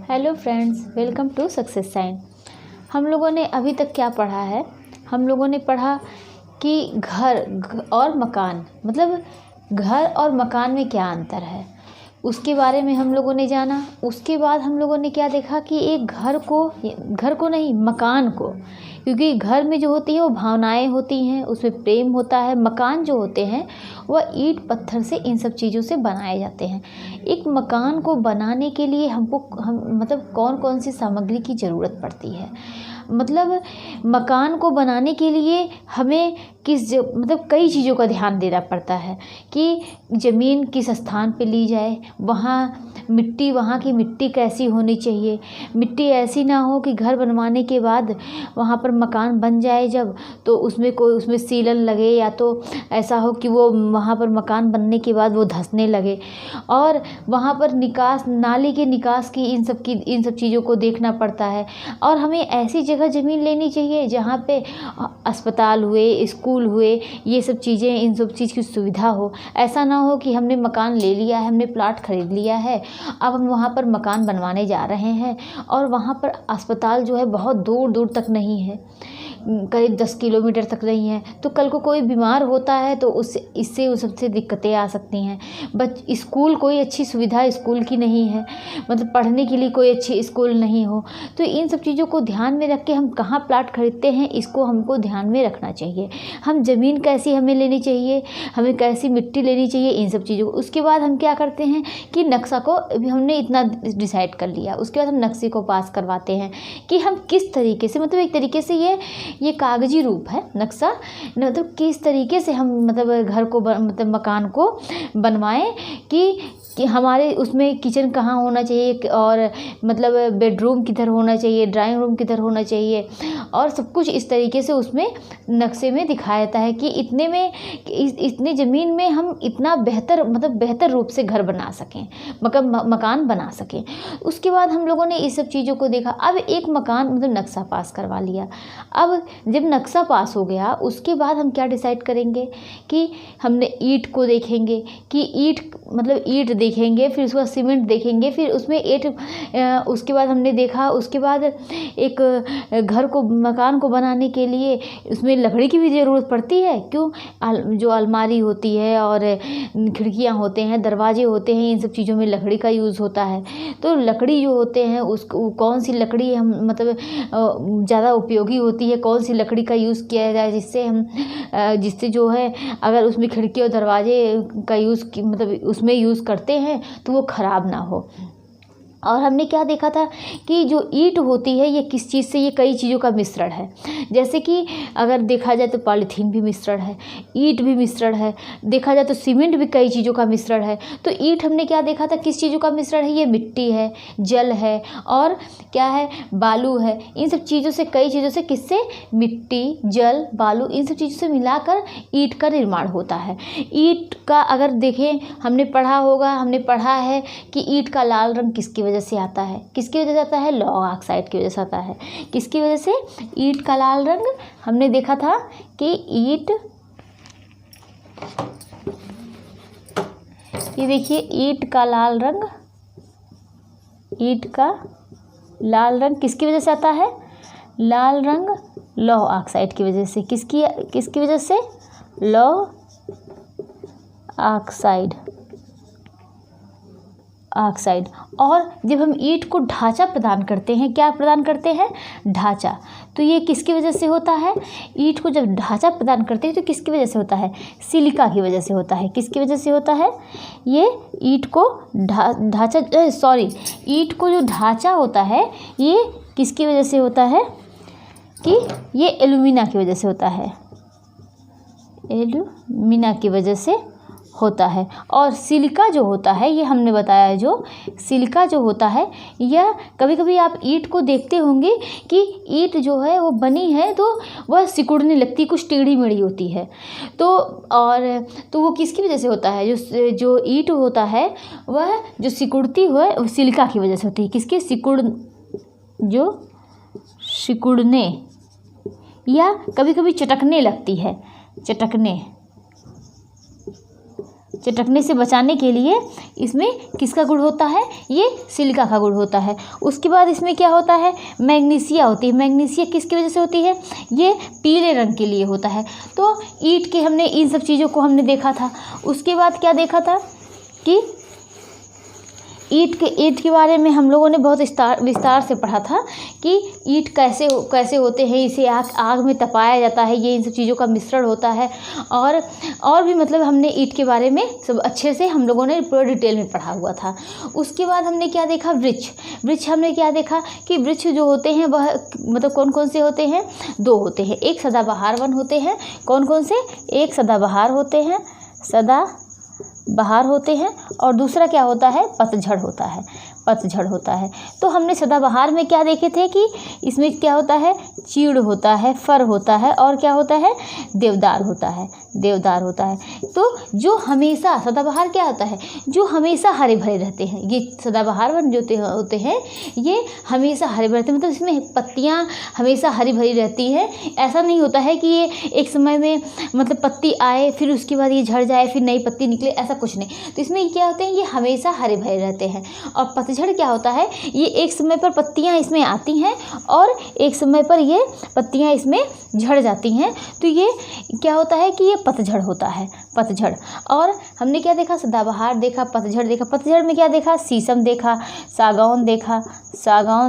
Hello friends, welcome to success sign. हम लोगों ने अभी तक क्या पढ़ा है? हम लोगों ने पढ़ा कि घर और मकान, मतलब घर और मकान में क्या अंतर है, उसके बारे में हम लोगों ने जाना। उसके बाद हम लोगों ने क्या देखा कि एक घर को नहीं, मकान को, क्योंकि घर में जो होती है वो भावनाएं होती हैं, उसमें प्रेम होता है। मकान जो होते हैं वह ईंट पत्थर से, इन सब चीज़ों से बनाए जाते हैं। एक मकान को बनाने के लिए हम मतलब कौन कौन सी सामग्री की ज़रूरत पड़ती है, मतलब मकान को बनाने के लिए हमें मतलब कई चीज़ों का ध्यान देना पड़ता है कि ज़मीन किस स्थान पे ली जाए, वहाँ की मिट्टी कैसी होनी चाहिए। मिट्टी ऐसी ना हो कि घर बनवाने के बाद वहाँ पर मकान बन जाए जब, तो उसमें सीलन लगे, या तो ऐसा हो कि वो वहाँ पर मकान बनने के बाद वो धंसने लगे। और वहाँ पर नाली के निकास की इन सब चीज़ों को देखना पड़ता है। और हमें ऐसी जगह ज़मीन लेनी चाहिए जहाँ पे अस्पताल हुए, स्कूल हुए, ये सब चीज़ें, इन सब चीज़ की सुविधा हो। ऐसा ना हो कि हमने मकान ले लिया है, हमने प्लाट खरीद लिया है, अब हम वहाँ पर मकान बनवाने जा रहे हैं और वहाँ पर अस्पताल जो है बहुत दूर दूर तक नहीं है, करीब 10 किलोमीटर तक नहीं है, तो कल को कोई बीमार होता है तो इससे उस सबसे दिक्कतें आ सकती हैं। स्कूल, कोई अच्छी सुविधा स्कूल की नहीं है, मतलब पढ़ने के लिए कोई अच्छी स्कूल नहीं हो, तो इन सब चीज़ों को ध्यान में रख के हम कहाँ प्लाट खरीदते हैं, इसको हमको ध्यान में रखना चाहिए। हम ज़मीन कैसी हमें लेनी चाहिए, हमें कैसी मिट्टी लेनी चाहिए, इन सब चीज़ों को। उसके बाद हम क्या करते हैं कि नक्शा को हमने इतना डिसाइड कर लिया, उसके बाद हम नक्शे को पास करवाते हैं कि हम किस तरीके से, मतलब एक तरीके से ये कागजी रूप है नक्शा, मतलब किस तरीके से हम मतलब घर को मतलब मकान को बनवाएं कि हमारे उसमें किचन कहाँ होना चाहिए, और मतलब बेडरूम किधर होना चाहिए, ड्राइंग रूम किधर होना चाहिए, और सब कुछ इस तरीके से उसमें नक्शे में दिखाया जाता है कि इतने ज़मीन में हम इतना बेहतर रूप से घर बना सकें, मकान बना सकें। उसके बाद हम लोगों ने इस सब चीज़ों को देखा। अब एक मकान मतलब नक्शा पास करवा लिया। अब जब नक्शा पास हो गया, उसके बाद हम क्या डिसाइड करेंगे कि हमने ईंट को देखेंगे कि ईंट देखेंगे, फिर उसके बाद सीमेंट देखेंगे, फिर उसमें उसके बाद हमने देखा, उसके बाद एक मकान को बनाने के लिए उसमें लकड़ी की भी ज़रूरत पड़ती है। क्यों? जो अलमारी होती है और खिड़कियाँ होते हैं, दरवाजे होते हैं, इन सब चीज़ों में लकड़ी का यूज़ होता है। तो लकड़ी जो होते हैं उसको कौन सी लकड़ी हम मतलब ज़्यादा उपयोगी होती है, कौन सी लकड़ी का यूज़ किया जाए जिससे जो है, अगर उसमें खिड़की और दरवाजे का मतलब उसमें यूज़ करते हैं तो वो ख़राब ना हो। और हमने क्या देखा था कि जो ईंट होती है ये किस चीज़ से, ये कई चीज़ों का मिश्रण है। जैसे कि अगर देखा जाए तो पॉलीथीन भी मिश्रण है, ईंट भी मिश्रण है, देखा जाए तो सीमेंट भी कई चीज़ों का मिश्रण है। तो ईंट हमने क्या देखा था, किस चीज़ों का मिश्रण है, ये मिट्टी है, जल है, और क्या है, बालू है। इन सब चीज़ों से, कई चीज़ों से, किससे, मिट्टी, जल, बालू, इन सब चीज़ों से मिलाकर ईंट का निर्माण होता है। ईंट का अगर देखें, हमने पढ़ा है कि ईंट का लाल रंग किसकी वजह से आता है, लौह ऑक्साइड की वजह से आता है। किसकी वजह से ईंट का लाल रंग? हमने देखा था कि ये देखिए, ईंट का लाल रंग किसकी वजह से आता है? लाल रंग लौह ऑक्साइड की वजह से। किसकी वजह से? लौह ऑक्साइड। और जब हम ईंट को ढांचा प्रदान करते हैं, क्या प्रदान करते हैं? ढांचा। तो ये किसकी वजह से होता है? ईंट को जब ढांचा प्रदान करते हैं तो किसकी वजह से होता है? सिलिका की वजह से होता है। किसकी वजह से होता है? ये ईंट को ईंट को जो ढांचा होता है ये किसकी वजह से होता है? कि ये एल्यूमिना की वजह से होता है, एल्यूमिना की वजह से होता है। और सिलिका जो होता है, ये हमने बताया, जो सिलिका जो होता है, यह कभी कभी आप ईंट को देखते होंगे कि ईंट जो है वो बनी है तो वह सिकुड़ने लगती, कुछ टेढ़ी मेढ़ी होती है। तो वो किसकी वजह से होता है? जो ईंट होता है वह जो सिकुड़ती है वो सिलिका की वजह से होती है। किसके? सिकुड़ने या कभी कभी चटकने लगती है, चटकने से बचाने के लिए इसमें किसका गुण होता है, ये सिलिका का गुण होता है। उसके बाद इसमें क्या होता है, मैग्नीशिया होती है। मैग्नीशिया किसकी वजह से होती है, ये पीले रंग के लिए होता है। तो ईंट के हमने इन सब चीज़ों को हमने देखा था। उसके बाद क्या देखा था कि ईंट के बारे में हम लोगों ने बहुत विस्तार से पढ़ा था कि ईंट कैसे होते हैं, इसे आग में तपाया जाता है, ये इन सब चीज़ों का मिश्रण होता है। और भी मतलब हमने ईंट के बारे में सब अच्छे से हम लोगों ने पूरा डिटेल में पढ़ा हुआ था। उसके बाद हमने क्या देखा, वृक्ष हमने क्या देखा कि वृक्ष जो होते हैं वह मतलब कौन कौन से होते हैं, 2 होते हैं। एक सदाबहार वन होते हैं, कौन कौन से, एक सदाबहार होते हैं, सदाबहार होते हैं, और दूसरा क्या होता है, पतझड़ होता है। तो हमने सदाबहार में क्या देखे थे कि इसमें क्या होता है, चीड़ होता है, फर होता है, और क्या होता है, देवदार होता है। तो जो हमेशा सदाबहार क्या होता है, जो हमेशा हरे भरे रहते हैं। ये सदाबहार वन जो होते हैं ये हमेशा हरे भरे रहते हैं, मतलब इसमें पत्तियां हमेशा हरी भरी रहती है। ऐसा नहीं होता है कि ये एक समय में मतलब पत्ती आए फिर उसके बाद ये झड़ जाए फिर नई पत्ती निकले, ऐसा कुछ नहीं। तो इसमें क्या होते हैं, ये हमेशा हरे भरे रहते हैं। और पतझड़ क्या होता है, ये एक समय पर पत्तियां इसमें आती हैं और एक समय पर ये पत्तियां इसमें झड़ जाती हैं। तो ये क्या होता है कि ये पतझड़ होता है, पतझड़। और हमने क्या देखा, सदाबहार देखा, पतझड़ देखा। पतझड़ में क्या देखा, शीशम देखा, सागौन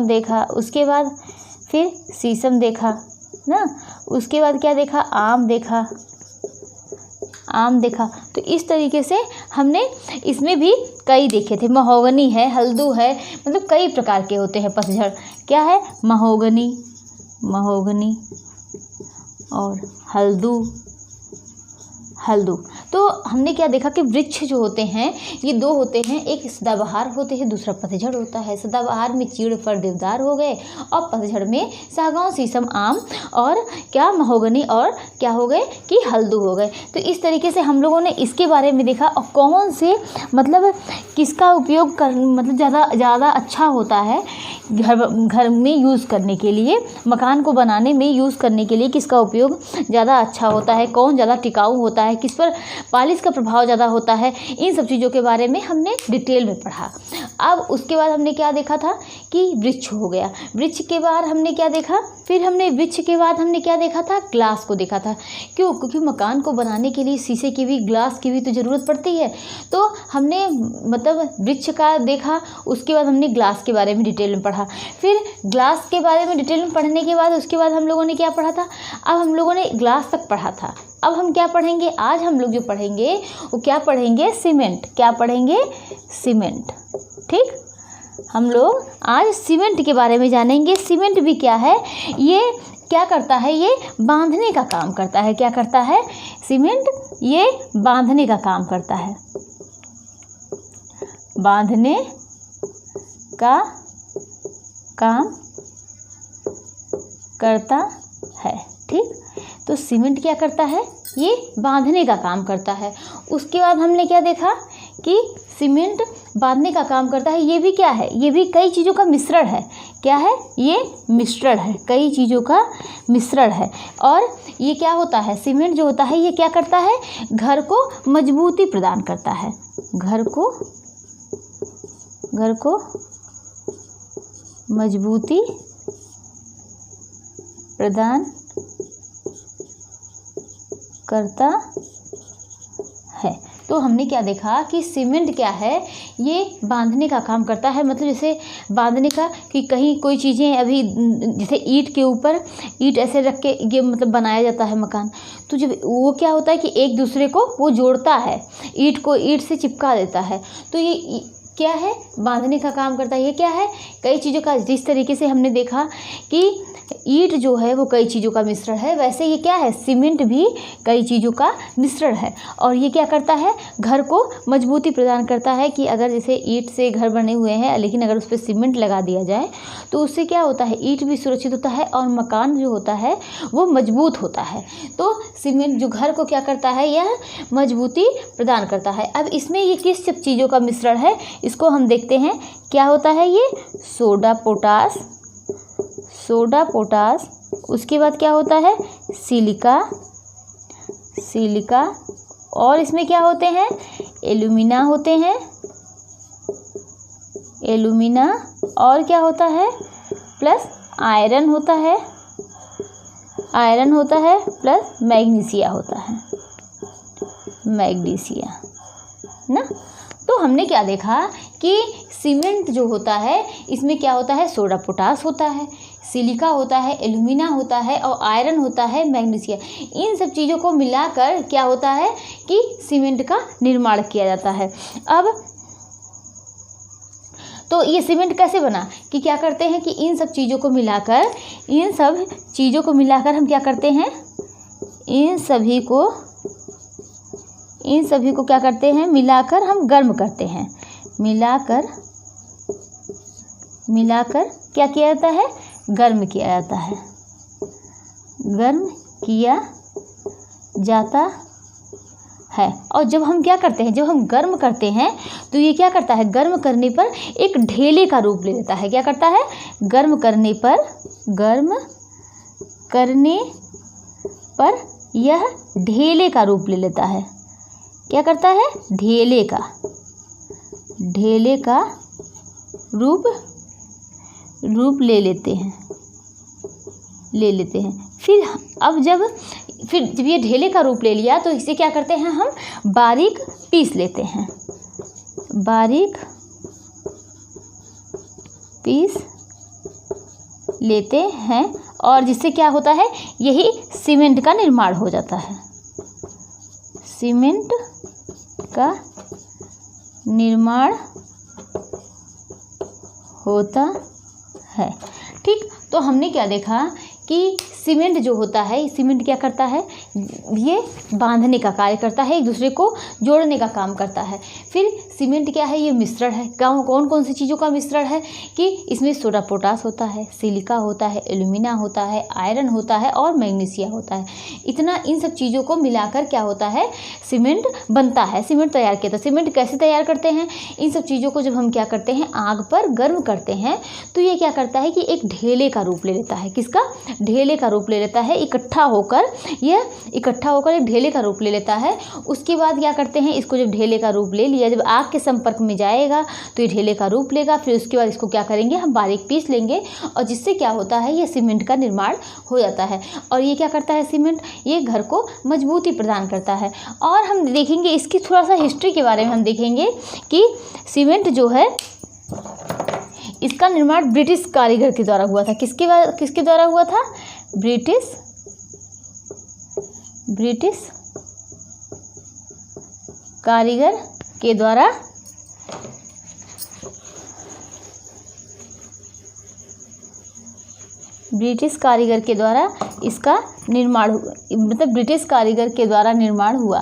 देखा, उसके बाद फिर शीशम देखा ना, उसके बाद क्या देखा, आम देखा। तो इस तरीके से हमने इसमें भी कई देखे थे। महोगनी है, हल्दू है, मतलब कई प्रकार के होते हैं पतझड़। क्या है, महोगनी और हल्दू। तो हमने क्या देखा कि वृक्ष जो होते हैं ये 2 होते हैं, एक सदाबहार होते हैं, दूसरा पतझड़ होता है। सदाबहार में चीड़, फर, देवदार हो गए, और पतझड़ में सागौन, शीशम, आम, और क्या, महोगनी, और क्या हो गए कि हल्दू हो गए। तो इस तरीके से हम लोगों ने इसके बारे में देखा। और कौन से मतलब किसका उपयोग कर मतलब ज़्यादा अच्छा होता है घर में यूज़ करने के लिए, मकान को बनाने में यूज़ करने के लिए किसका उपयोग ज़्यादा अच्छा होता है, कौन ज़्यादा टिकाऊ होता है, किस पर पालिश का प्रभाव ज़्यादा होता है, इन सब चीज़ों के बारे में हमने डिटेल में पढ़ा। अब उसके बाद हमने क्या देखा था कि वृक्ष हो गया। वृक्ष के बाद हमने क्या देखा, फिर हमने वृक्ष के बाद हमने क्या देखा था, ग्लास को देखा था। क्यों, क्योंकि मकान को बनाने के लिए शीशे की भी, ग्लास की भी तो ज़रूरत पड़ती है। तो हमने मतलब वृक्ष का देखा, उसके बाद हमने ग्लास के बारे में डिटेल में पढ़ा। फिर ग्लास के बारे में डिटेल में पढ़ने के बाद उसके बाद हम लोगों ने क्या पढ़ा था, अब हम लोगों ने ग्लास तक पढ़ा था। अब हम क्या पढ़ेंगे, आज हम लोग जो पढ़ेंगे वो क्या पढ़ेंगे, सीमेंट। क्या पढ़ेंगे, सीमेंट। ठीक, हम लोग आज सीमेंट के बारे में जानेंगे। सीमेंट भी क्या है, ये क्या करता है, ये बांधने का काम करता है। क्या करता है, सीमेंट ये बांधने का काम करता है, बांधने का काम करता है। ठीक, तो सीमेंट क्या करता है, ये बांधने का काम करता है। उसके बाद हमने क्या देखा कि सीमेंट बांधने का काम करता है। ये भी क्या है, ये भी कई चीज़ों का मिश्रण है। क्या है, ये मिश्रण है, कई चीज़ों का मिश्रण है। और ये क्या होता है, सीमेंट जो होता है ये क्या करता है, घर को मजबूती प्रदान करता है। घर को मजबूती प्रदान करता है। तो हमने क्या देखा कि सीमेंट क्या है, ये बांधने का काम करता है। मतलब जैसे बांधने का कि कहीं कोई चीज़ें अभी जैसे ईंट के ऊपर ईंट ऐसे रख के ये मतलब बनाया जाता है मकान, तो जब वो क्या होता है कि एक दूसरे को वो जोड़ता है, ईंट को ईंट से चिपका देता है। तो ये क्या है, बांधने का काम करता है। ये क्या है, कई चीज़ों का, जिस तरीके से हमने देखा कि ईंट जो है वो कई चीज़ों का मिश्रण है, वैसे ये क्या है, सीमेंट भी कई चीज़ों का मिश्रण है। और ये क्या करता है, घर को मजबूती प्रदान करता है। कि अगर जैसे ईंट से घर बने हुए हैं लेकिन अगर उस पर सीमेंट लगा दिया जाए तो उससे क्या होता है, ईंट भी सुरक्षित होता है और मकान जो होता है वो मजबूत होता है। तो सीमेंट जो घर को क्या करता है, यह मजबूती प्रदान करता है। अब इसमें ये किस सब चीज़ों का मिश्रण है, इसको हम देखते हैं। क्या होता है, ये सोडा पोटास, उसके बाद क्या होता है, सिलिका, और इसमें क्या होते हैं, एल्यूमिना होते हैं, एल्यूमिना, और क्या होता है, प्लस आयरन होता है, आयरन होता है, प्लस मैग्नीशिया होता है, मैग्नीशिया ना। तो हमने क्या देखा कि सीमेंट जो होता है इसमें क्या होता है, सोडा पोटास होता है, सिलिका होता है, एल्यूमिना होता है और आयरन होता है, मैग्नीशिया। इन सब चीज़ों को मिलाकर क्या होता है कि सीमेंट का निर्माण किया जाता है। अब तो ये सीमेंट कैसे बना कि क्या करते हैं कि इन सब चीज़ों को मिलाकर, इन सब चीज़ों को मिलाकर हम क्या करते हैं, इन सभी को क्या करते हैं, मिलाकर हम गर्म करते हैं, मिलाकर क्या किया जाता है, गर्म किया जाता है, गर्म किया जाता है। और जब हम क्या करते हैं, जब हम गर्म करते हैं तो ये क्या करता है, गर्म करने पर एक ढेले का रूप ले लेता है। क्या करता है, गर्म करने पर यह ढेले का रूप ले लेता है। क्या करता है, ढेले का रूप ले लेते हैं। फिर जब ये ढेले का रूप ले लिया तो इसे क्या करते हैं, हम बारीक पीस लेते हैं, बारीक पीस लेते हैं, और जिससे क्या होता है, यही सीमेंट का निर्माण हो जाता है, सीमेंट का निर्माण होता है। ठीक, तो हमने क्या देखा कि सीमेंट जो होता है, सीमेंट क्या करता है, ये बांधने का कार्य करता है, एक दूसरे को जोड़ने का काम करता है। फिर सीमेंट क्या है, ये मिश्रण है। कौन कौन सी चीज़ों का मिश्रण है कि इसमें सोडा पोटास होता है, सिलिका होता है, एल्यूमिना होता है, आयरन होता है और मैग्नीशिया होता है। इतना इन सब चीज़ों को मिलाकर क्या होता है, सीमेंट बनता है, सीमेंट तैयार किया था। सीमेंट कैसे तैयार करते हैं, इन सब चीज़ों को जब हम क्या करते हैं, आग पर गर्म करते हैं तो ये क्या करता है कि एक ढेले का रूप ले लेता है। किसका, ढेले का रूप ले लेता है, इकट्ठा होकर एक ढेले का रूप ले लेता है। उसके बाद क्या करते हैं, इसको जब ढेले का रूप ले लिया, जब आग के संपर्क में जाएगा तो ये ढेले का रूप लेगा। फिर उसके बाद इसको क्या करेंगे, हम बारीक पीस लेंगे, और जिससे क्या होता है, ये सीमेंट का निर्माण हो जाता है। और ये क्या करता है, सीमेंट ये घर को मजबूती प्रदान करता है। और हम देखेंगे इसकी थोड़ा सा हिस्ट्री के बारे में, हम देखेंगे कि सीमेंट जो है इसका निर्माण ब्रिटिश कारीगर के द्वारा हुआ था। किसके द्वारा हुआ था, ब्रिटिश कारीगर के द्वारा इसका निर्माण हुआ, मतलब ब्रिटिश कारीगर के द्वारा निर्माण हुआ,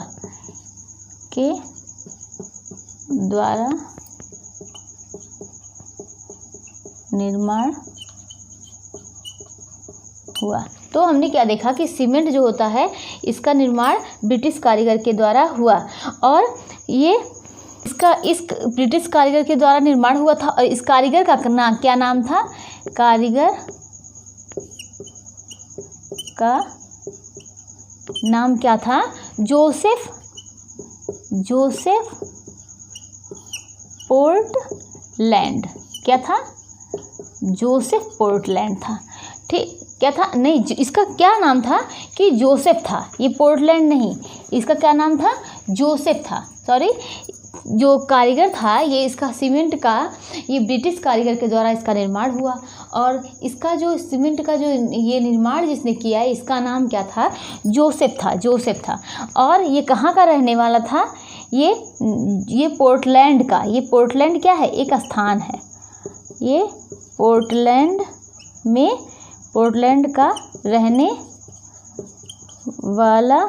तो हमने क्या देखा कि सीमेंट जो होता है इसका निर्माण ब्रिटिश कारीगर के द्वारा हुआ, और ये इस ब्रिटिश कारीगर के द्वारा निर्माण हुआ था। और इस कारीगर का क्या नाम था, कारीगर का नाम क्या था, जोसेफ पोर्टलैंड। क्या था, जोसेफ पोर्टलैंड था। ठीक, क्या था, नहीं, इसका क्या नाम था कि जोसेफ था, ये पोर्टलैंड नहीं, इसका क्या नाम था, जोसेफ था। सॉरी, जो कारीगर था ये इसका सीमेंट का, ये ब्रिटिश कारीगर के द्वारा इसका निर्माण हुआ। और इसका जो सीमेंट का जो ये निर्माण जिसने किया है, इसका नाम क्या था, जोसेफ था। और ये कहाँ का रहने वाला था, ये पोर्टलैंड का, ये पोर्टलैंड क्या है, एक स्थान है, ये पोर्टलैंड का रहने वाला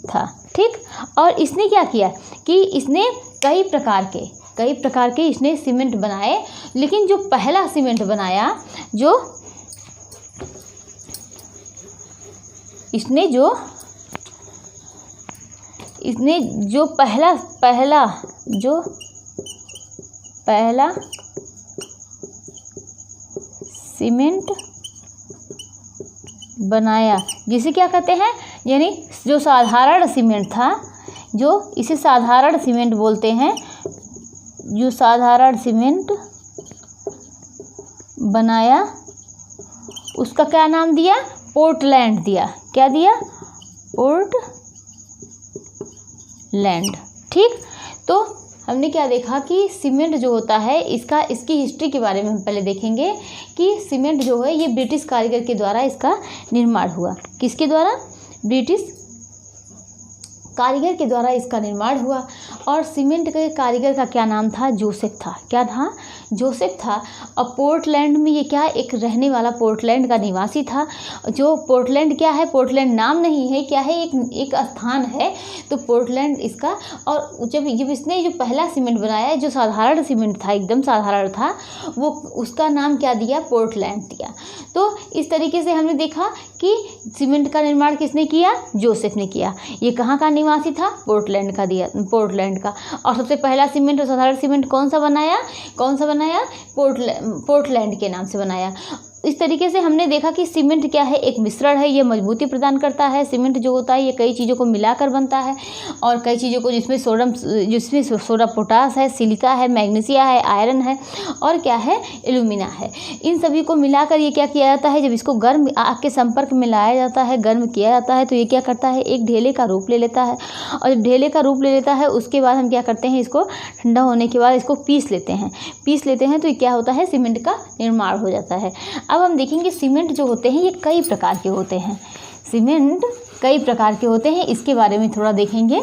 था। ठीक, और इसने क्या किया कि इसने कई प्रकार के इसने सीमेंट बनाए, लेकिन जो पहला सीमेंट बनाया, इसने जो पहला सीमेंट बनाया, जिसे क्या कहते हैं, यानी जो साधारण सीमेंट था, जो इसे साधारण सीमेंट बोलते हैं, जो साधारण सीमेंट बनाया उसका क्या नाम दिया? पोर्टलैंड दिया। क्या दिया? पोर्टलैंड। ठीक, तो हमने क्या देखा कि सीमेंट जो होता है इसकी हिस्ट्री के बारे में हम पहले देखेंगे कि सीमेंट जो है ये ब्रिटिश कारीगर के द्वारा इसका निर्माण हुआ। किसके द्वारा? ब्रिटिश कारीगर के द्वारा इसका निर्माण हुआ। और सीमेंट के कारीगर का क्या नाम था? जोसेफ था। क्या था? जोसेफ था। और पोर्टलैंड में ये क्या, एक रहने वाला पोर्टलैंड का निवासी था। जो पोर्टलैंड क्या है? पोर्टलैंड नाम नहीं है, क्या है? एक स्थान है। तो पोर्टलैंड इसका, और जब इसने जो पहला सीमेंट बनाया जो साधारण सीमेंट था, एकदम साधारण था, वो उसका नाम क्या दिया? पोर्टलैंड दिया। तो इस तरीके से हमने देखा कि सीमेंट का निर्माण किसने किया? जोसेफ ने किया। ये कहाँ का निवासी था? पोर्टलैंड का दिया, पोर्टलैंड का। और सबसे पहला सीमेंट और साधारण सीमेंट कौन सा बनाया? पोर्टलैंड के नाम से बनाया। इस तरीके से हमने देखा कि सीमेंट क्या है? एक मिश्रण है, ये मजबूती प्रदान करता है। सीमेंट जो होता है ये कई चीज़ों को मिलाकर बनता है, और कई चीज़ों को जिसमें सोडा पोटास है, सिलिका है, मैग्नीशिया है, आयरन है, और क्या है? एल्यूमिना है। इन सभी को मिलाकर ये क्या किया जाता है? जब इसको गर्म आग के संपर्क में लाया जाता है, गर्म किया जाता है, तो ये क्या करता है? एक ढेले का रूप ले लेता है। और जब ढेले का रूप ले लेता है उसके बाद हम क्या करते हैं? इसको ठंडा होने के बाद इसको पीस लेते हैं तो ये क्या होता है? सीमेंट का निर्माण हो जाता है। अब हम देखेंगे सीमेंट जो होते हैं ये कई प्रकार के होते हैं। सीमेंट कई प्रकार के होते हैं, इसके बारे में थोड़ा देखेंगे।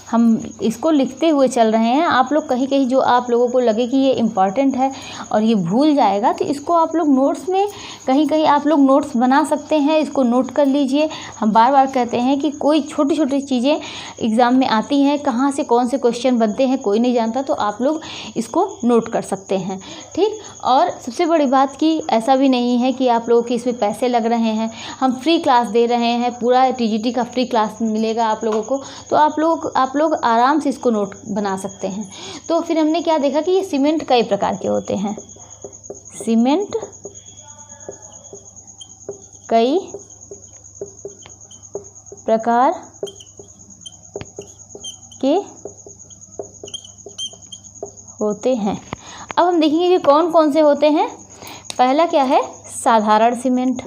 हम इसको लिखते हुए चल रहे हैं। आप लोग कहीं कहीं जो आप लोगों को लगे कि ये इम्पॉर्टेंट है और ये भूल जाएगा, तो इसको आप लोग नोट्स में कहीं कहीं आप लोग नोट्स बना सकते हैं। इसको नोट कर लीजिए। हम बार बार कहते हैं कि कोई छोटी छोटी चीज़ें एग्ज़ाम में आती हैं, कहाँ से कौन से क्वेश्चन बनते हैं कोई नहीं जानता, तो आप लोग इसको नोट कर सकते हैं। ठीक, और सबसे बड़ी बात कि ऐसा भी नहीं है कि आप लोगों के इसमें पैसे लग रहे हैं। हम फ्री क्लास दे रहे हैं, पूरा TGT का फ्री क्लास मिलेगा आप लोगों को, तो आप लोग आराम से इसको नोट बना सकते हैं। तो फिर हमने क्या देखा कि ये सीमेंट कई प्रकार के होते हैं। सीमेंट कई प्रकार के होते हैं। अब हम देखेंगे कि कौन कौन से होते हैं। पहला क्या है? साधारण सीमेंट।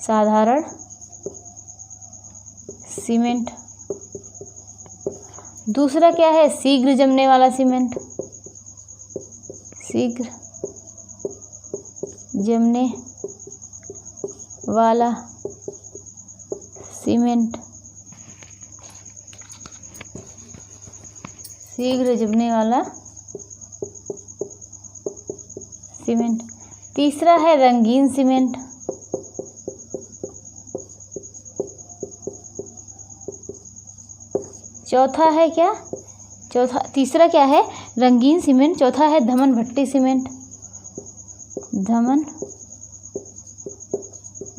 साधारण सीमेंट। दूसरा क्या है? शीघ्र जमने वाला सीमेंट। शीघ्र जमने वाला सीमेंट। शीघ्र जमने वाला सीमेंट। तीसरा है रंगीन सीमेंट। चौथा है क्या? तीसरा क्या है? रंगीन सीमेंट। चौथा है धमन भट्टी सीमेंट। धमन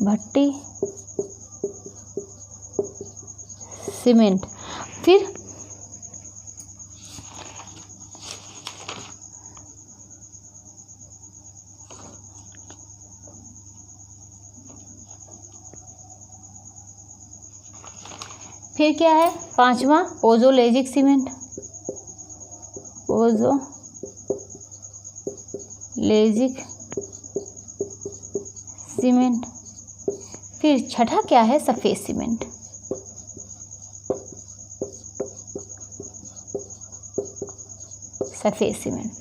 भट्टी सीमेंट। फिर क्या है? पांचवा पोज़ोलैजिक सीमेंट। पोज़ोलैजिक सीमेंट। फिर छठा क्या है? सफ़ेद सीमेंट। सफ़ेद सीमेंट।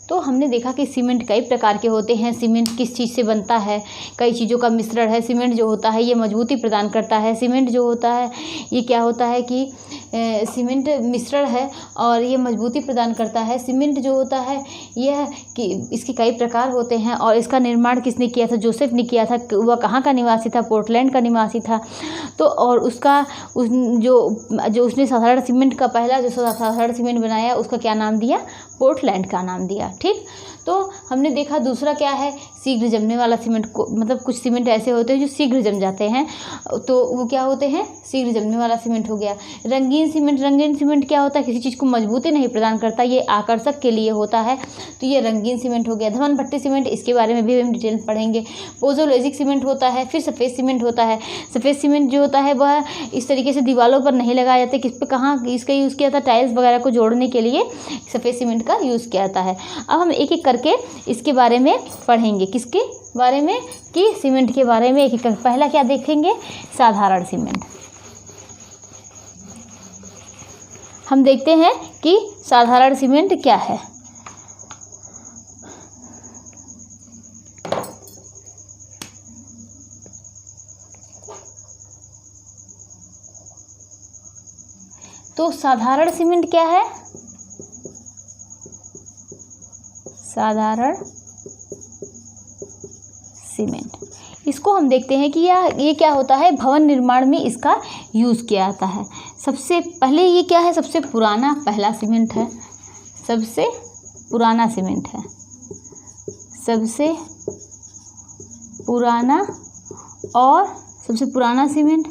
तो हमने देखा कि सीमेंट कई प्रकार के होते हैं। सीमेंट किस चीज़ से बनता है? कई चीज़ों का मिश्रण है। सीमेंट जो होता है ये मजबूती प्रदान करता है। सीमेंट जो होता है ये क्या होता है कि सीमेंट मिश्रण है और ये मजबूती प्रदान करता है। सीमेंट जो होता है यह कि इसके कई प्रकार होते हैं, और इसका निर्माण किसने किया था? जोसेफ ने किया था। वह कहाँ का निवासी था? पोर्टलैंड का निवासी था। तो और जो उसने साधारण सीमेंट का पहला जो साधारण सीमेंट बनाया उसका क्या नाम दिया? पोर्टलैंड का नाम दिया। ठीक, तो हमने देखा दूसरा क्या है? शीघ्र जमने वाला सीमेंट को, मतलब कुछ सीमेंट ऐसे होते हैं जो शीघ्र जम जाते हैं, तो वो क्या होते हैं, शीघ्र जमने वाला सीमेंट हो गया। रंगीन सीमेंट क्या होता है, किसी चीज़ को मजबूती नहीं प्रदान करता, ये आकर्षक के लिए होता है, तो ये रंगीन सीमेंट हो गया। धमन भट्टी सीमेंट, इसके बारे में भी हम डिटेल पढ़ेंगे। पोजोलॉजिक सीमेंट होता है, फिर सफ़ेद सीमेंट होता है। सफ़ेद सीमेंट जो होता है वह इस तरीके से दीवारों पर नहीं लगाया जाता, किस पे कहाँ इसका यूज़ किया जाता है, टाइल्स वगैरह को जोड़ने के लिए सफ़ेद सीमेंट का यूज़ किया जाता है। अब हम एक एक करके इसके बारे में पढ़ेंगे, किसके बारे में, कि सीमेंट के बारे में एक एक करके। पहला क्या देखेंगे, साधारण सीमेंट। हम देखते हैं कि साधारण सीमेंट क्या है। तो साधारण सीमेंट क्या है, साधारण सीमेंट, इसको हम देखते हैं कि ये क्या होता है, भवन निर्माण में इसका यूज़ किया जाता है। सबसे पहले ये क्या है, सबसे पुराना पहला सीमेंट है, सबसे पुराना सीमेंट है, सबसे पुराना और सबसे पुराना सीमेंट,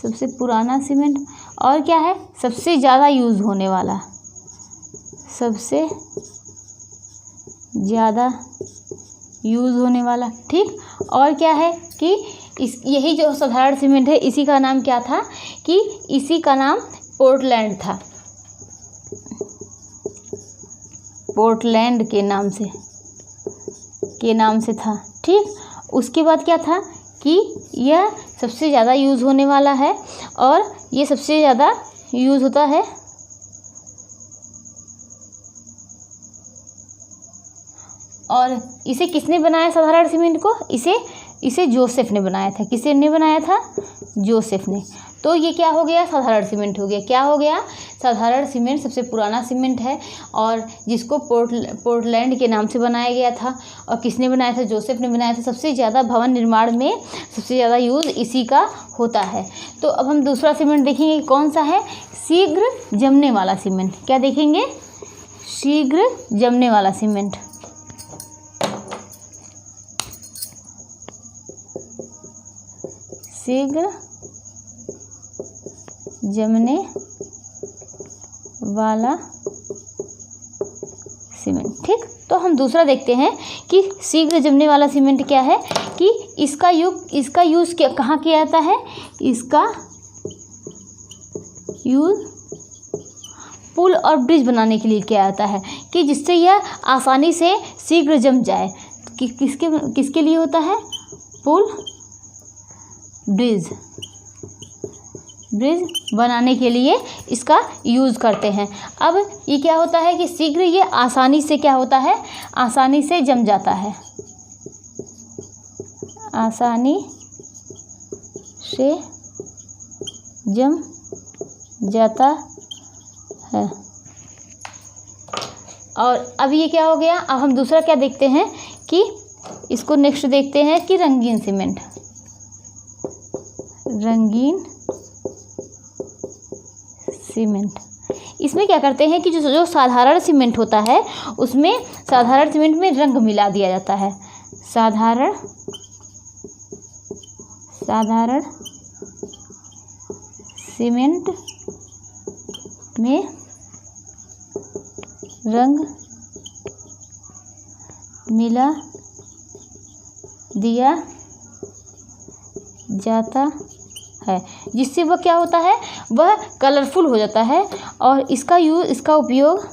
सबसे पुराना सीमेंट, और क्या है, सबसे ज़्यादा यूज़ होने वाला, सबसे ज़्यादा यूज़ होने वाला, ठीक। और क्या है कि यही जो साधारण सीमेंट है, इसी का नाम क्या था, कि इसी का नाम पोर्टलैंड था, पोर्टलैंड के नाम से था, ठीक। उसके बाद क्या था कि यह सबसे ज़्यादा यूज़ होने वाला है, और ये सबसे ज़्यादा यूज़ होता है, और इसे किसने बनाया साधारण सीमेंट को, इसे जोसेफ ने बनाया था। किसने बनाया था, जोसेफ ने। तो ये क्या हो गया, साधारण सीमेंट हो गया। क्या हो गया, साधारण सीमेंट सबसे पुराना सीमेंट है, और जिसको पोर्टलैंड के नाम से बनाया गया था, और किसने बनाया था, जोसेफ ने बनाया था। सबसे ज़्यादा भवन निर्माण में सबसे ज़्यादा यूज़ इसी का होता है। तो अब हम दूसरा सीमेंट देखेंगे, कौन सा है, शीघ्र जमने वाला सीमेंट। क्या देखेंगे, शीघ्र जमने वाला सीमेंट। शीघ्र जमने वाला सीमेंट, ठीक। तो हम दूसरा देखते हैं कि शीघ्र जमने वाला सीमेंट क्या है, कि इसका यूज़ कहाँ किया जाता है, इसका यूज़ पुल और ब्रिज बनाने के लिए किया जाता है, कि जिससे यह आसानी से शीघ्र जम जाए। किसके लिए होता है, पुल ब्रिज बनाने के लिए इसका यूज़ करते हैं। अब ये क्या होता है कि शीघ्र ये आसानी से क्या होता है, आसानी से जम जाता है, आसानी से जम जाता है। और अब ये क्या हो गया, अब हम दूसरा क्या देखते हैं, कि इसको नेक्स्ट देखते हैं कि रंगीन सीमेंट। रंगीन सीमेंट, इसमें क्या करते हैं कि जो साधारण सीमेंट होता है, उसमें साधारण सीमेंट में रंग मिला दिया जाता है। साधारण सीमेंट में रंग मिला दिया जाता है, जिससे वह क्या होता है, वह कलरफुल हो जाता है, और इसका उपयोग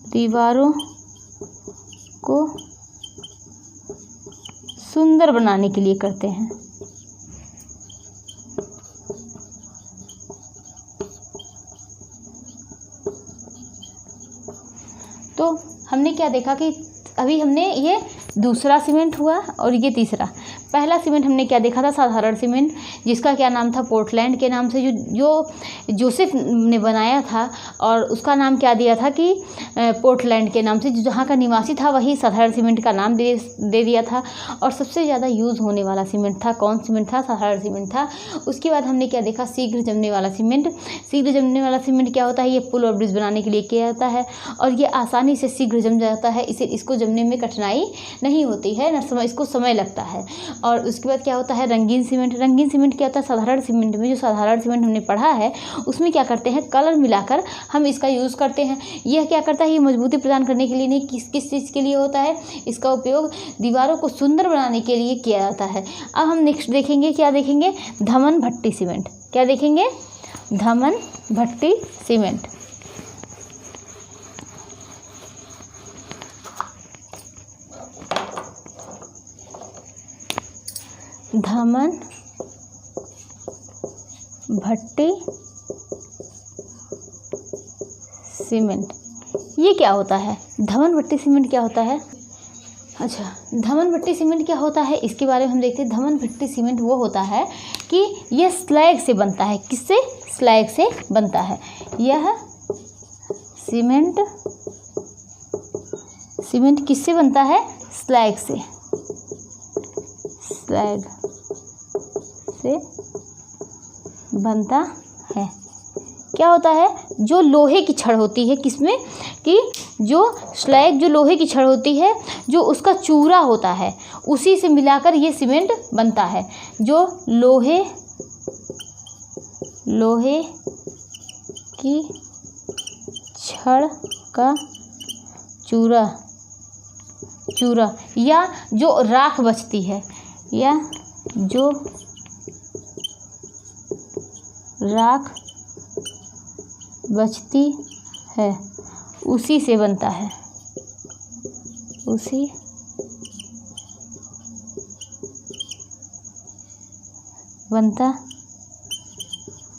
दीवारों को सुंदर बनाने के लिए करते हैं। हमने क्या देखा कि अभी हमने ये दूसरा सीमेंट हुआ और ये तीसरा। पहला सीमेंट हमने क्या देखा था, साधारण सीमेंट, जिसका क्या नाम था, पोर्टलैंड के नाम से, जो जोसेफ ने बनाया था और उसका नाम क्या दिया था कि पोर्टलैंड के नाम से, जो जहाँ का निवासी था वही साधारण सीमेंट का नाम दे दिया था। और सबसे ज़्यादा यूज़ होने वाला सीमेंट था, कौन सीमेंट था, साधारण सीमेंट था। उसके बाद हमने क्या देखा, शीघ्र जमने वाला सीमेंट। शीघ्र जमने वाला सीमेंट क्या होता है, ये पुल और ब्रिज बनाने के लिए किया जाता है और ये आसानी से शीघ्र जम जाता है, इसको जमने में कठिनाई नहीं होती है ना, इसको समय लगता है। और उसके बाद क्या होता है, रंगीन सीमेंट। रंगीन सीमेंट क्या होता है, साधारण सीमेंट में, जो साधारण सीमेंट हमने पढ़ा है उसमें क्या करते हैं, कलर मिलाकर हम इसका यूज़ करते हैं। यह क्या करता है, ये मजबूती प्रदान करने के लिए नहीं, किस चीज़ के लिए होता है, इसका उपयोग दीवारों को सुंदर बनाने के लिए किया जाता है। अब हम नेक्स्ट देखेंगे, क्या देखेंगे, धमन भट्टी सीमेंट। क्या देखेंगे, धमन भट्टी सीमेंट। धमन भट्टी सीमेंट, ये क्या होता है, धमन भट्टी सीमेंट क्या होता है। अच्छा, धमन भट्टी सीमेंट क्या होता है, इसके बारे में हम देखते हैं। धमन भट्टी सीमेंट वो होता है कि यह स्लैग से बनता है। किससे, स्लैग से बनता है। यह सीमेंट किससे बनता है, स्लैग से, स्लैग से बनता है। क्या होता है, जो लोहे की छड़ होती है, किसमें, कि जो स्लैग, जो लोहे की छड़ होती है, जो उसका चूरा होता है, उसी से मिलाकर ये सीमेंट बनता है। जो लोहे की छड़ का चूरा या जो राख बचती है, या जो राख बचती है, उसी से बनता है, उसी बनता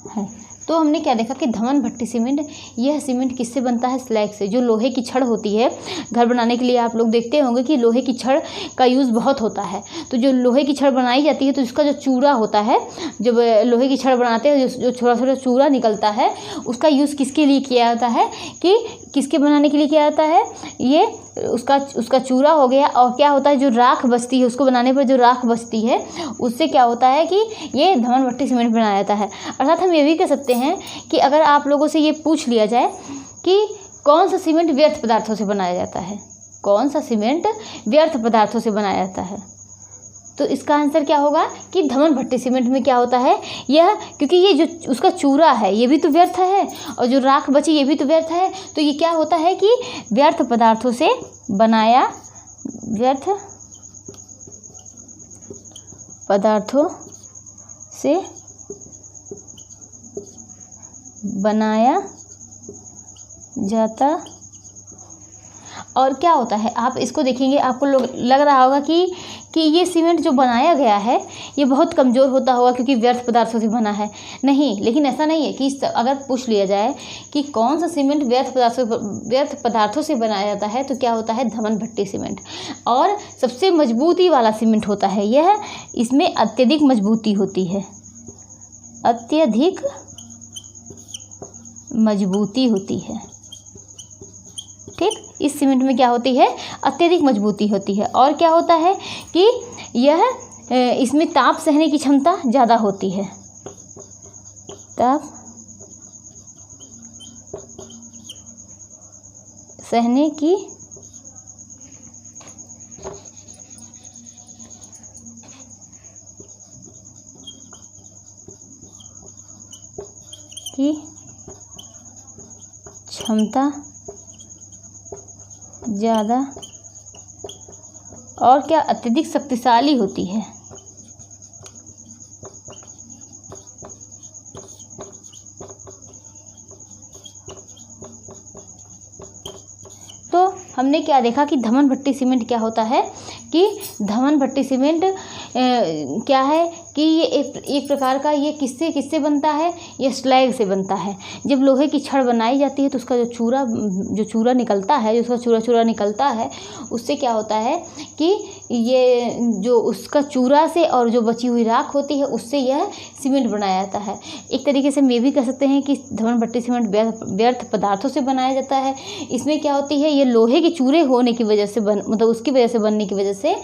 है। तो हमने क्या देखा कि धमन भट्टी सीमेंट, यह सीमेंट किससे बनता है, स्लैग से। जो लोहे की छड़ होती है, घर बनाने के लिए आप लोग देखते होंगे कि लोहे की छड़ का यूज़ बहुत होता है। तो जो लोहे की छड़ बनाई जाती है, तो इसका जो चूरा होता है, जब लोहे की छड़ बनाते हैं, जो छोटा छोटा चूरा निकलता है, उसका यूज़ किसके लिए किया जाता है, कि किसके बनाने के लिए किया जाता है, ये उसका चूरा हो गया। और क्या होता है, जो राख बचती है, उसको बनाने पर जो राख बचती है, उससे क्या होता है कि ये धमन भट्टी सीमेंट बनाया जाता है। अर्थात हम ये भी कह सकते हैं कि अगर आप लोगों से ये पूछ लिया जाए कि कौन सा सीमेंट व्यर्थ पदार्थों से बनाया जाता है, कौन सा सीमेंट व्यर्थ पदार्थों से बनाया जाता है, तो इसका आंसर क्या होगा कि धमन भट्टी सीमेंट में क्या होता है, यह, क्योंकि ये जो उसका चूरा है ये भी तो व्यर्थ है, और जो राख बची ये भी तो व्यर्थ है। तो ये क्या होता है कि व्यर्थ पदार्थों से बनाया, व्यर्थ पदार्थों से बनाया जाता। और क्या होता है, आप इसको देखेंगे, आपको लग रहा होगा कि ये सीमेंट जो बनाया गया है ये बहुत कमज़ोर होता होगा क्योंकि व्यर्थ पदार्थों से बना है। नहीं, लेकिन ऐसा नहीं है कि अगर पूछ लिया जाए कि कौन सा सीमेंट व्यर्थ पदार्थों से बनाया जाता है, तो क्या होता है, धमन भट्टी सीमेंट। और सबसे मजबूती वाला सीमेंट होता है यह, इसमें अत्यधिक मजबूती होती है, अत्यधिक मजबूती होती है। ठीक, इस सीमेंट में क्या होती है, अत्यधिक मजबूती होती है। और क्या होता है कि यह, इसमें ताप सहने की क्षमता ज़्यादा होती है, ताप सहने की क्षमता ज़्यादा, और क्या, अत्यधिक शक्तिशाली होती है। तो हमने क्या देखा कि धमन भट्टी सीमेंट क्या होता है, कि धमन भट्टी सीमेंट क्या है कि ये एक प्रकार का ये किससे बनता है, ये स्लैग से बनता है। जब लोहे की छड़ बनाई जाती है तो उसका जो चूरा निकलता है, जो उसका चूरा निकलता है, उससे क्या होता है कि ये जो उसका चूरा से और जो बची हुई राख होती है उससे यह सीमेंट बनाया जाता है। एक तरीके से मैं भी कह सकते हैं कि धमन भट्टी सीमेंट व्यर्थ पदार्थों से बनाया जाता है। इसमें क्या होती है, ये लोहे के चूरे होने की वजह से मतलब उसकी वजह से बनने की वजह से,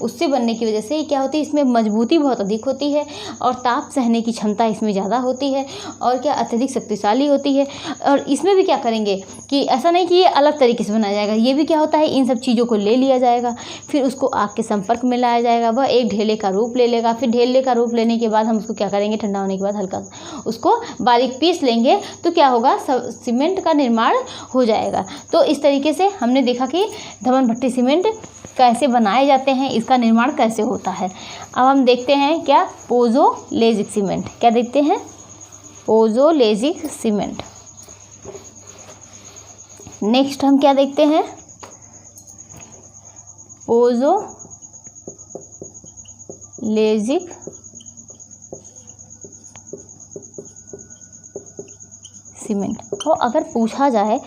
उससे बनने की वजह से क्या होती है, इसमें मजबूती बहुत अधिक होती है और ताप सहने की क्षमता इसमें ज़्यादा होती है और क्या अत्यधिक शक्तिशाली होती है। और इसमें भी क्या करेंगे कि ऐसा नहीं कि ये अलग तरीके से बनाया जाएगा, ये भी क्या होता है, इन सब चीज़ों को ले लिया जाएगा, फिर उसको आग के संपर्क में लाया जाएगा, वह एक ढेले का रूप ले लेगा। फिर ढेले का रूप लेने के बाद हम उसको क्या करेंगे, ठंडा होने के बाद हल्का उसको बारीक पीस लेंगे, तो क्या होगा, सीमेंट का निर्माण हो जाएगा। तो इस तरीके से हमने देखा कि धमन भट्टी सीमेंट कैसे बनाए जाते हैं, इसका निर्माण कैसे होता है। अब हम देखते हैं क्या, पोज़ोलैजिक सीमेंट। क्या देखते हैं, पोज़ोलैजिक सीमेंट। नेक्स्ट हम क्या देखते हैं, पोज़ोलैजिक सीमेंट। तो अगर पूछा जाए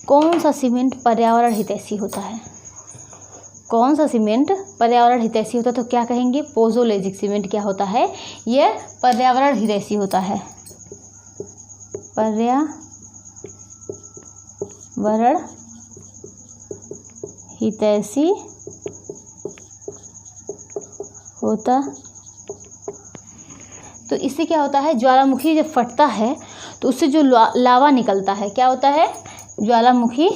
कौन सा सीमेंट पर्यावरण हितैषी होता है, कौन सा सीमेंट पर्यावरण हितैषी होता है, तो क्या कहेंगे, पोज़ोलैजिक सीमेंट क्या होता है, यह पर्यावरण हितैषी होता है। पर्यावरण हितैषी होता। तो इससे क्या होता है, ज्वालामुखी जब फटता है तो उससे जो लावा निकलता है, क्या होता है, ज्वालामुखी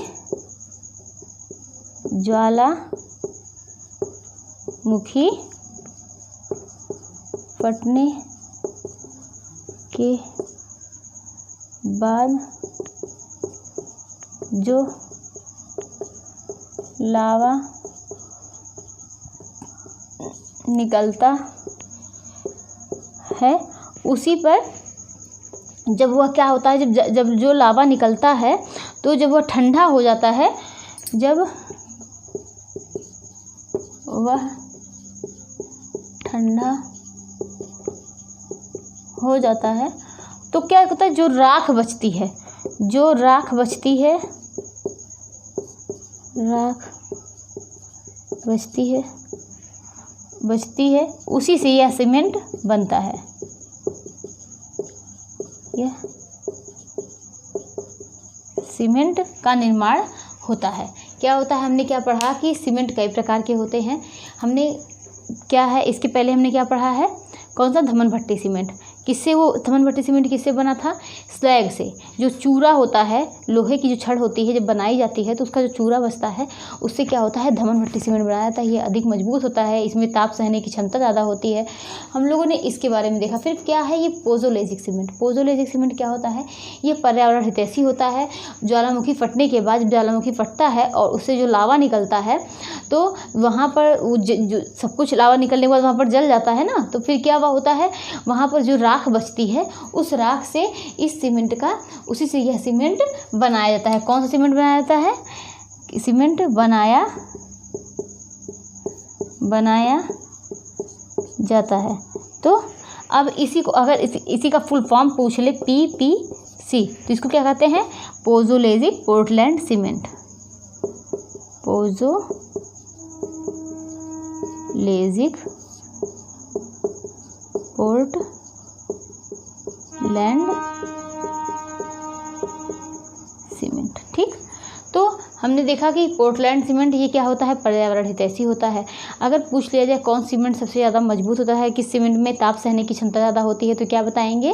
फटने के बाद जो लावा निकलता है उसी पर जब वह क्या होता है, जब जो लावा निकलता है तो जब वह ठंडा हो जाता है, जब वह ठंडा हो जाता है तो क्या होता है, जो राख बचती है उसी से यह सीमेंट बनता है। यह सीमेंट का निर्माण होता है। क्या होता है, हमने क्या पढ़ा कि सीमेंट कई प्रकार के होते हैं। हमने क्या है, इसके पहले हमने क्या पढ़ा है, कौन सा, धमन भट्टी सीमेंट। किससे, वो धमन भट्टी सीमेंट किससे बना था, स्लैग से। जो चूरा होता है, लोहे की जो छड़ होती है, जब बनाई जाती है तो उसका जो चूरा बचता है उससे क्या होता है, धमन भट्टी सीमेंट बनाया जाता है। ये अधिक मजबूत होता है, इसमें ताप सहने की क्षमता ज़्यादा होती है। हम लोगों ने इसके बारे में देखा। फिर क्या है ये पोज़ोलैजिक सीमेंट। पोज़ोलैजिक सीमेंट क्या होता है, ये पर्यावरण हितैषी होता है। ज्वालामुखी फटने के बाद, जब ज्वालामुखी फटता है और उससे जो लावा निकलता है तो वहाँ पर जो सब कुछ लावा निकलने के बाद वहाँ पर जल जाता है ना, तो फिर क्या हुआ होता है, वहाँ पर जो राख बचती है उस राख से इस सीमेंट का, उसी से यह सीमेंट बनाया जाता है। कौन सा सीमेंट बनाया जाता है, सीमेंट बनाया जाता है। तो अब इसी को अगर इसी का फुल फॉर्म पूछ ले, PPC, तो इसको क्या कहते हैं, pozzolanic Portland cement. Pozzolanic Portland cement. ठीक, तो हमने देखा कि पोर्टलैंड सीमेंट ये क्या होता है, पर्यावरण हितैषी होता है। अगर पूछ लिया जाए कौन सीमेंट सबसे ज़्यादा मजबूत होता है, किस सीमेंट में ताप सहने की क्षमता ज़्यादा होती है, तो क्या बताएंगे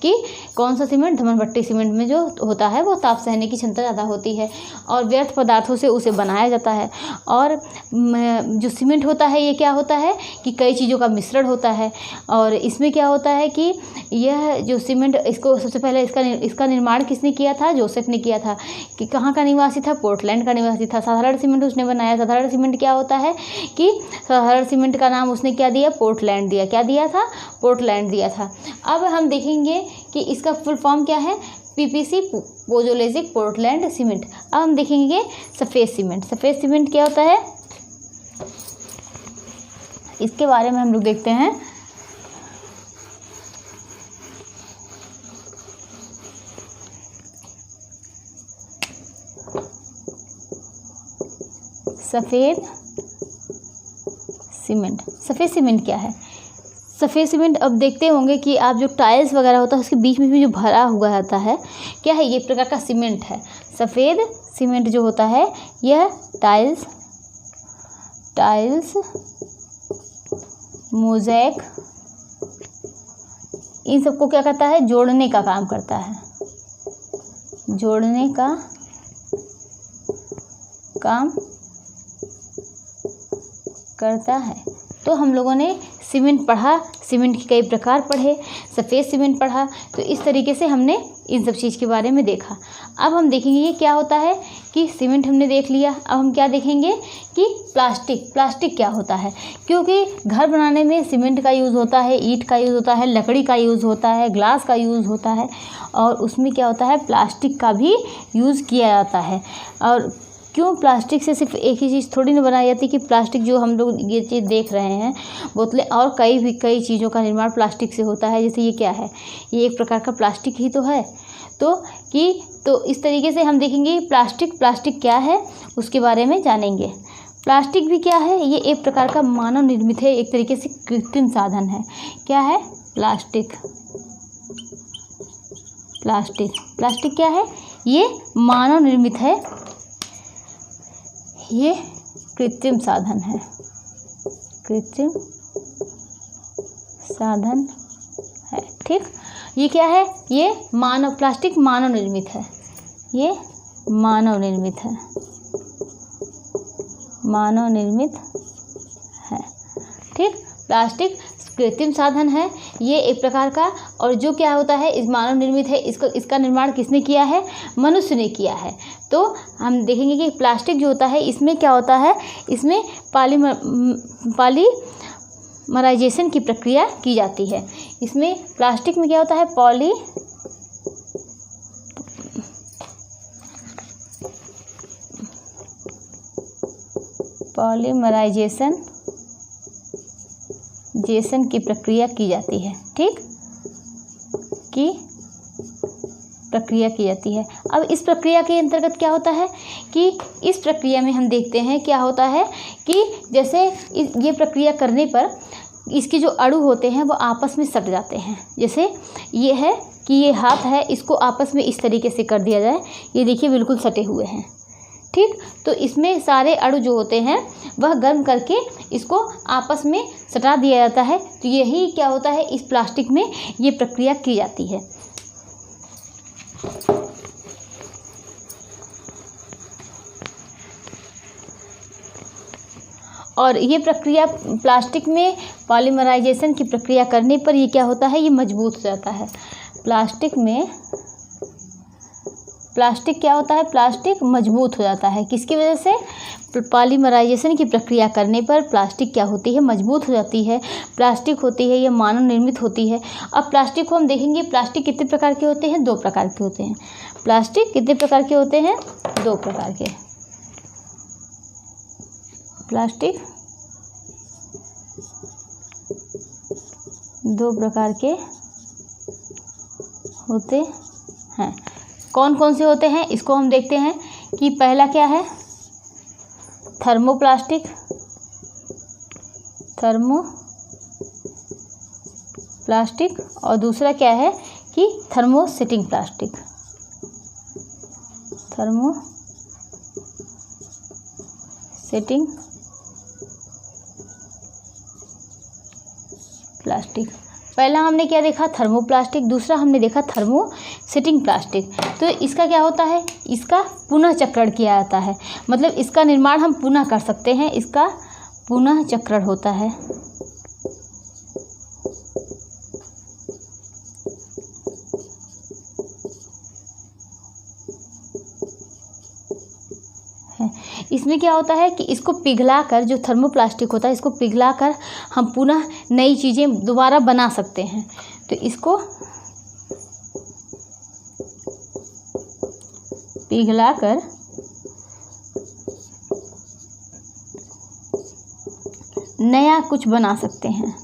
कि कौन सा सीमेंट, धमन भट्टी सीमेंट में जो होता है वो ताप सहने की क्षमता ज़्यादा होती है और व्यर्थ पदार्थों से उसे बनाया जाता है। और जो सीमेंट होता है ये क्या होता है कि कई चीज़ों का मिश्रण होता है। और इसमें क्या होता है कि यह जो सीमेंट, इसको सबसे पहले इसका निर्माण किसने किया था, जोसेफ ने किया था। कि कहाँ का निवासी था, पोर्टलैंड का निवासी था। साधारण सीमेंट उसने बनाया। साधारण सीमेंट क्या होता है कि साधारण सीमेंट का नाम उसने क्या दिया, पोर्टलैंड दिया। क्या दिया था, पोर्टलैंड दिया था। अब हम देखेंगे कि इसका फुल फॉर्म क्या है, PPC, पोज़ोलैजिक पोर्टलैंड सीमेंट। अब हम देखेंगे सफ़ेद सीमेंट। सफ़ेद सीमेंट क्या होता है, इसके बारे में हम लोग देखते हैं। सफ़ेद सीमेंट। सफ़ेद सीमेंट क्या है? सफ़ेद सीमेंट अब देखते होंगे कि आप जो टाइल्स वगैरह होता है उसके बीच में भी जो भरा हुआ रहता है, क्या है? ये प्रकार का सीमेंट है। सफ़ेद सीमेंट जो होता है यह टाइल्स मोज़ेक इन सबको क्या करता है? जोड़ने का काम करता है, जोड़ने का काम करता है। तो हम लोगों ने सीमेंट पढ़ा, सीमेंट के कई प्रकार पढ़े, सफ़ेद सीमेंट पढ़ा, तो इस तरीके से हमने इन सब चीज़ के बारे में देखा। अब हम देखेंगे ये क्या होता है कि सीमेंट हमने देख लिया। अब हम क्या देखेंगे कि प्लास्टिक क्या होता है, क्योंकि घर बनाने में सीमेंट का यूज़ होता है, ईंट का यूज़ होता है, लकड़ी का यूज़ होता है, ग्लास का यूज़ होता है, और उसमें क्या होता है? प्लास्टिक का भी यूज़ किया जाता है। और क्यों प्लास्टिक से सिर्फ एक ही चीज़ थोड़ी ना बनाई जाती कि प्लास्टिक जो हम लोग ये चीज़ देख रहे हैं, बोतलें और कई चीज़ों का निर्माण प्लास्टिक से होता है। जैसे ये क्या है? ये एक प्रकार का प्लास्टिक ही तो है। तो इस तरीके से हम देखेंगे प्लास्टिक क्या है उसके बारे में जानेंगे। प्लास्टिक भी क्या है? ये एक प्रकार का मानव निर्मित है, एक तरीके से कृत्रिम साधन है। क्या है? प्लास्टिक क्या है? ये मानव निर्मित है, ये कृत्रिम साधन है, ठीक। ये क्या है? ये प्लास्टिक मानव निर्मित है, ये मानव निर्मित है, ठीक। प्लास्टिक कृत्रिम साधन है, ये एक प्रकार का, और जो क्या होता है इस मानव निर्मित है, इसका निर्माण किसने किया है? मनुष्य ने किया है। तो हम देखेंगे कि प्लास्टिक जो होता है इसमें क्या होता है? इसमें पॉलीमराइजेशन की प्रक्रिया की जाती है। इसमें प्लास्टिक में क्या होता है? पॉलीमराइजेशन की प्रक्रिया की जाती है, ठीक, अब इस प्रक्रिया के अंतर्गत क्या होता है कि इस प्रक्रिया में हम देखते हैं क्या होता है कि जैसे ये प्रक्रिया करने पर इसके जो अणु होते हैं वो आपस में सट जाते हैं। जैसे ये है कि ये हाथ है, इसको आपस में इस तरीके से कर दिया जाए, ये देखिए बिल्कुल सटे हुए हैं, ठीक। तो इसमें सारे अणु जो होते हैं वह गर्म करके इसको आपस में सटा दिया जाता है। तो यही क्या होता है? इस प्लास्टिक में ये प्रक्रिया की जाती है। और ये प्रक्रिया प्लास्टिक में पॉलीमराइजेशन की प्रक्रिया करने पर ये क्या होता है? ये मजबूत हो जाता है। प्लास्टिक क्या होता है? प्लास्टिक मजबूत हो जाता है। किसकी वजह से? पॉलीमराइजेशन की प्रक्रिया करने पर प्लास्टिक क्या होती है? मजबूत हो जाती है। प्लास्टिक होती है ये मानव निर्मित होती है। अब प्लास्टिक को हम देखेंगे, प्लास्टिक कितने प्रकार के होते हैं? 2 प्रकार के होते हैं। प्लास्टिक कितने प्रकार के होते हैं? 2 प्रकार के। प्लास्टिक 2 प्रकार के होते हैं। कौन कौन से होते हैं इसको हम देखते हैं कि पहला क्या है? थर्मोप्लास्टिक, और दूसरा क्या है कि थर्मोसेटिंग प्लास्टिक। पहला हमने क्या देखा? थर्मोप्लास्टिक। दूसरा हमने देखा थर्मोसेटिंग प्लास्टिक। तो इसका क्या होता है? इसका पुनः चक्रण किया जाता है, मतलब इसका निर्माण हम पुनः कर सकते हैं, इसका पुनः चक्रण होता है। इसमें क्या होता है कि इसको पिघलाकर, जो थर्मोप्लास्टिक होता है इसको पिघलाकर हम पुनः नई चीज़ें दोबारा बना सकते हैं। तो इसको पिघलाकर नया कुछ बना सकते हैं।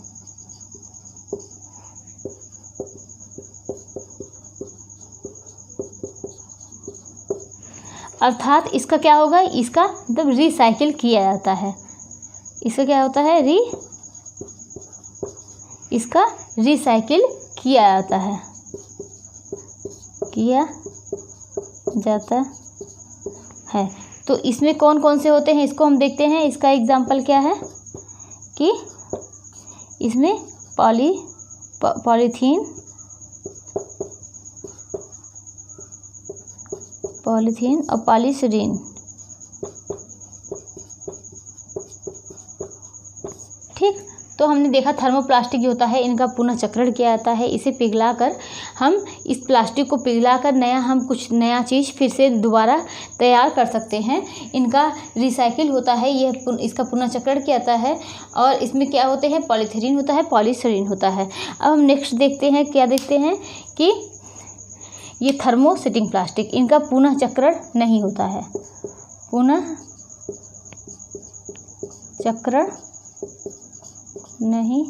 अर्थात इसका क्या होगा, इसका मतलब रिसाइकिल किया जाता है। इसका क्या होता है, इसका रिसाइकिल किया जाता है, किया जाता है। तो इसमें कौन कौन से होते हैं इसको हम देखते हैं। इसका एग्जाम्पल क्या है कि इसमें पॉलीथीन और पॉलीस्टीरीन, ठीक। तो हमने देखा थर्मोप्लास्टिक जो होता है इनका पुनः चक्रण किया जाता है। इसे पिघलाकर हम इस प्लास्टिक को पिघलाकर हम कुछ नया चीज़ फिर से दोबारा तैयार कर सकते हैं। इनका रिसाइकिल होता है, इसका पुनः चक्रण किया जाता है। और इसमें क्या होते हैं, पॉलीथीन होता है, पॉलीस्टीरीन होता है। अब हम नेक्स्ट देखते हैं, क्या देखते हैं कि ये थर्मोसेटिंग प्लास्टिक, इनका पुनः चक्रण नहीं होता है, पुनः चक्रण नहीं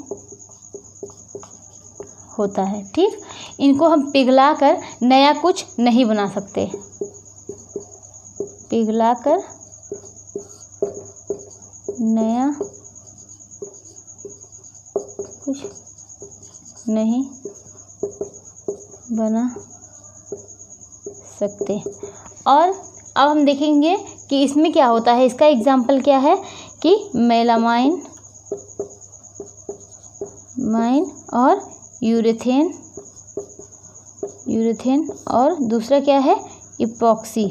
होता है, ठीक। इनको हम पिघलाकर नया कुछ नहीं बना सकते, पिघलाकर नया कुछ नहीं बना सकते। और अब हम देखेंगे कि इसमें क्या होता है। इसका एग्जाम्पल क्या है कि मेलामाइन और यूरेथेन और दूसरा क्या है, इपॉक्सी,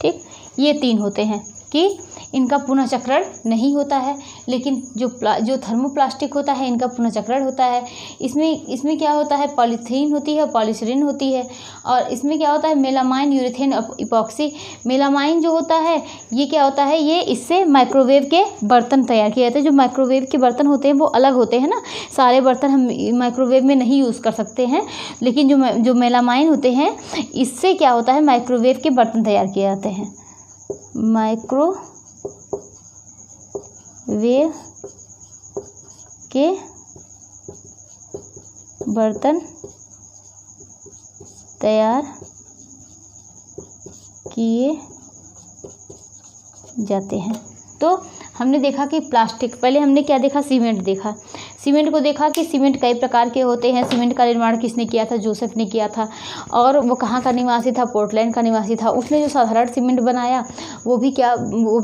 ठीक। ये 3 होते हैं कि इनका पुनः चक्रण नहीं होता है। लेकिन जो थर्मोप्लास्टिक होता है इनका पुनः चक्रण होता है। इसमें क्या होता है, पॉलीथीन होती है, पॉलीस्टीरीन होती है। और इसमें क्या होता है, मेलामाइन, यूरेथेन, इपॉक्सी। मेलामाइन जो होता है ये क्या होता है, ये इससे माइक्रोवेव के बर्तन तैयार किए जाते हैं। जो माइक्रोवेव के बर्तन होते हैं वो अलग होते हैं ना, सारे बर्तन हम माइक्रोवेव में नहीं यूज़ कर सकते हैं। लेकिन जो मेलामाइन होते हैं इससे क्या होता है, माइक्रोवेव के बर्तन तैयार किए जाते हैं, माइक्रोवेव के बर्तन तैयार किए जाते हैं। तो हमने देखा कि प्लास्टिक, पहले हमने क्या देखा, सीमेंट देखा। सीमेंट को देखा कि सीमेंट कई प्रकार के होते हैं। सीमेंट का निर्माण किसने किया था, जोसेफ ने किया था। और वो कहाँ का निवासी था, पोर्टलैंड का निवासी था। उसने जो साधारण सीमेंट बनाया वो भी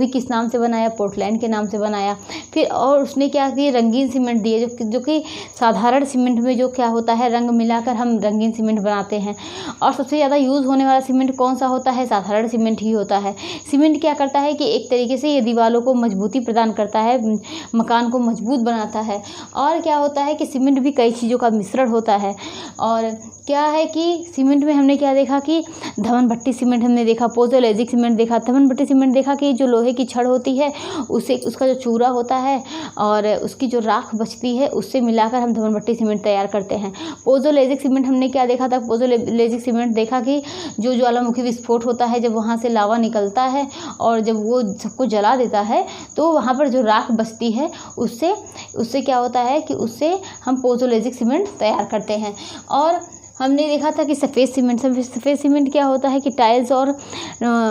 किस नाम से बनाया, पोर्टलैंड के नाम से बनाया। फिर और उसने क्या किया, रंगीन सीमेंट दिए, जो कि साधारण सीमेंट में जो क्या होता है, रंग मिलाकर हम रंगीन सीमेंट बनाते हैं। और सबसे ज़्यादा यूज़ होने वाला सीमेंट कौन सा होता है, साधारण सीमेंट ही होता है। सीमेंट क्या करता है कि एक तरीके से ये दीवारों को मजबूती प्रदान करता है, मकान को मजबूत बनाता है। और क्या होता है कि सीमेंट भी कई चीज़ों का मिश्रण होता है। और क्या है कि सीमेंट में हमने क्या देखा कि धमन भट्टी सीमेंट हमने देखा, पोज़ोलैजिक सीमेंट देखा। धमन भट्टी सीमेंट देखा कि जो लोहे की छड़ होती है उसका जो चूरा होता है और उसकी जो राख बचती है उससे मिलाकर हम धमन भट्टी सीमेंट तैयार करते हैं। पोज़ोलैजिक सीमेंट हमने क्या देखा था, पोज़ोलैजिक सीमेंट देखा कि जो ज्वालामुखी विस्फोट होता है, जब वहाँ से लावा निकलता है और जब वो सबको जला देता है तो वहाँ पर जो राख बचती है उससे क्या होता है कि उससे हम पोज़ोलैजिक सीमेंट तैयार करते हैं। और हमने देखा था कि सफ़ेद सीमेंट क्या होता है कि टाइल्स और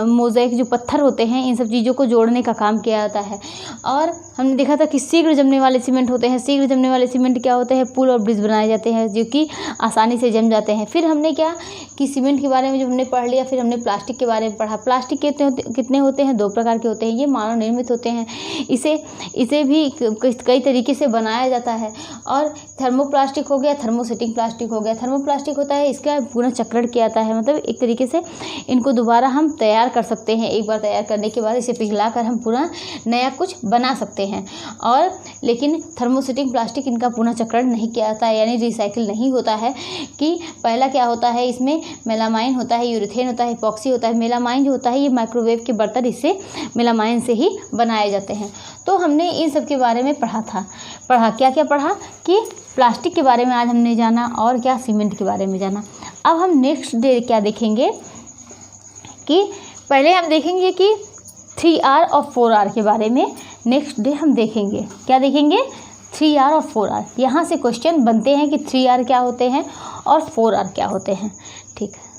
मोज़ेक जो पत्थर होते हैं इन सब चीज़ों को जोड़ने का काम किया जाता है। और हमने देखा था कि शीघ्र जमने वाले सीमेंट होते हैं। शीघ्र जमने वाले सीमेंट क्या होते हैं, पुल और ब्रिज बनाए जाते हैं जो कि आसानी से जम जाते हैं। फिर हमने क्या कि सीमेंट के बारे में जब हमने पढ़ लिया, फिर हमने प्लास्टिक के बारे में पढ़ा। प्लास्टिक कितने होते हैं, 2 प्रकार के होते हैं। ये मानव निर्मित होते हैं, इसे भी कई तरीके से बनाया जाता है। और थर्मोप्लास्टिक हो गया, थर्मोसेटिंग प्लास्टिक हो गया। थर्मोप्लास्टिक होता है इसका पुनः चक्रण किया जाता है, मतलब एक तरीके से इनको दोबारा हम तैयार कर सकते हैं। एक बार तैयार करने के बाद इसे पिघलाकर हम पुनः नया कुछ बना सकते हैं। और लेकिन थर्मोसेटिंग प्लास्टिक इनका पुनः चक्रण नहीं किया जाता है, यानी रिसाइकिल नहीं होता है। कि पहला क्या होता है, इसमें मेलामाइन होता है, यूरेथेन होता है, इपॉक्सी होता है। मेलामाइन जो होता है ये माइक्रोवेव के बर्तन इससे मेलामाइन से ही बनाए जाते हैं। तो हमने इन सब के बारे में क्या क्या पढ़ा कि प्लास्टिक के बारे में आज हमने जाना और क्या सीमेंट के बारे में जाना। अब हम नेक्स्ट डे क्या देखेंगे कि पहले हम देखेंगे कि 3R और 4R के बारे में नेक्स्ट डे हम देखेंगे। क्या देखेंगे, 3R और 4R, यहाँ से क्वेश्चन बनते हैं कि 3R क्या होते हैं और 4R क्या होते हैं। ठीक है।